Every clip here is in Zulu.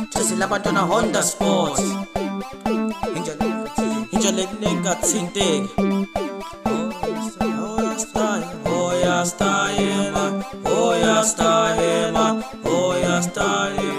Thizile abantwana Honda Sports injalo nengathinteki Hoya style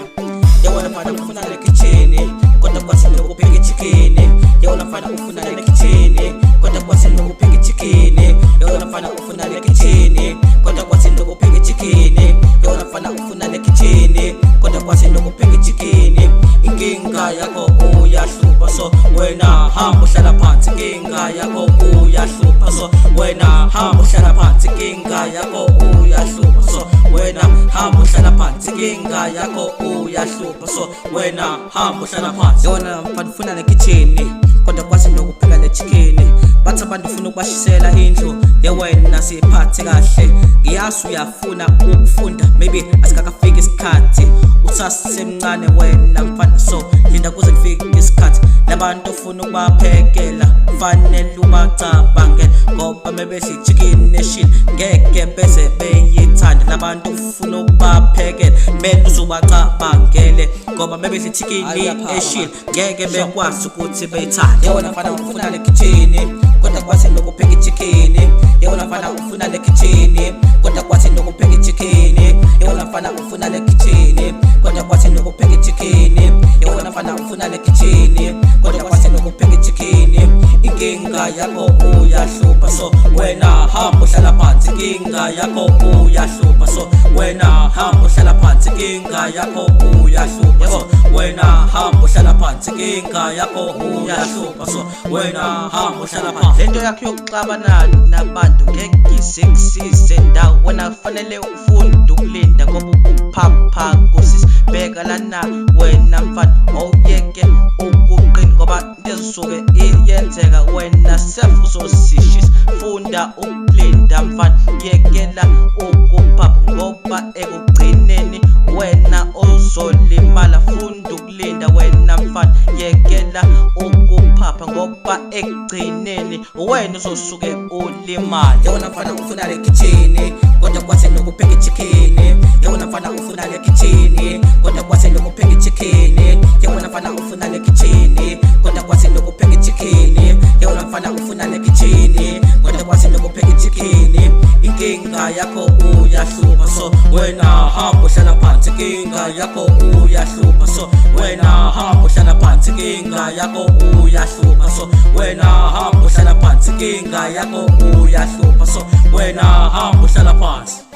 yawona mfana ufuna le kitchen kodwa kwathi nokupheka chicken yawona mfana ufuna le kitchen kodwa kwathi nokupheka chicken yawona mfana ufuna le kitchen kodwa kwathi nokupheka chicken yawona mfana ufuna le kitchen kodwa kwathi nokupheka chicken inkinga yakho uyahlupha so wena hamba uhlala phansi inkinga yakho uyahlupha so wena hamba uhlala phansi inkinga yakho uyahlupha so wena hamba uhlala phansi inkinga yakho uyahlupha so wena hamba uhlala phansi yona mfana ufuna le kitchen kodwa kwathi nokupheka le chicken bathi abantu ufuna ukubashisela indlu yewena siphathe kahle ngiyazi uyafuna ukufunda maybe asikakafika isikhathi usasemncane wena mfana so linda kuze kufike isikhathi labantu ufuna ukubaphekela fanele ubacabangele ngoba mebedla chicken nation ngeke bese beyithanda labantu ufuna ukubaphekela mele uzubacabangele ngoba mebedla chicken nation ngeke bekwazi ukuthi beyithande yona mfana ufuna le kitchen kodwa kwathi nokupheka chicken yona mfana ufuna le kitchen kodwa kwathi nokupheka chicken yona mfana ufuna le kitchen kodwa kwathi nokupheka chicken yona mfana ufuna le kitchen kodwa kwathi nokupheka chicken inkinga yakho uyahlupha so wena hamba uhlala phansi inkinga yakho uyahlupha so wena hamba uhlala phansi inkinga yakho uyahlupha so wena hamba uhlala phansi inkinga yakho uyahlupha so wena hamba uhlala phansi lento yakho yokuxabana nabantu ngeke isekusise ndawo wena kufanele ufunde ukulinda ngoba ukuphapha kusibheka lana wena mfana awuyeke ukuqina ngoba ngezuke iyenzeka wena self uzosishisa funda ukulinda mfana yekela ukuphapha ngoba ekugcineni wena uzolimala funda ukulinda wena mfana yekela ukuphapha ngoba ekugcineni wena uzosuke ulimala yona mfana ufuna le kitchen kodwa kwathi nokupheka chicken yona mfana ufuna le kitchen kodwa kwathi nokupheka chicken yona mfana ufuna le kitchen kodwa kwathi nokupheka chicken yona mfana ufuna le kitchen kodwa kwathi nokupheka chicken inkinga yakho uyahlupha so wena hamba uhlala phansi inkinga yakho uyahlupha so wena hamba uhlala phansi inkinga yakho uyahlupha so wena hamba uhlala phansi inkinga yakho uyahlupha so wena hamba uhlala phansi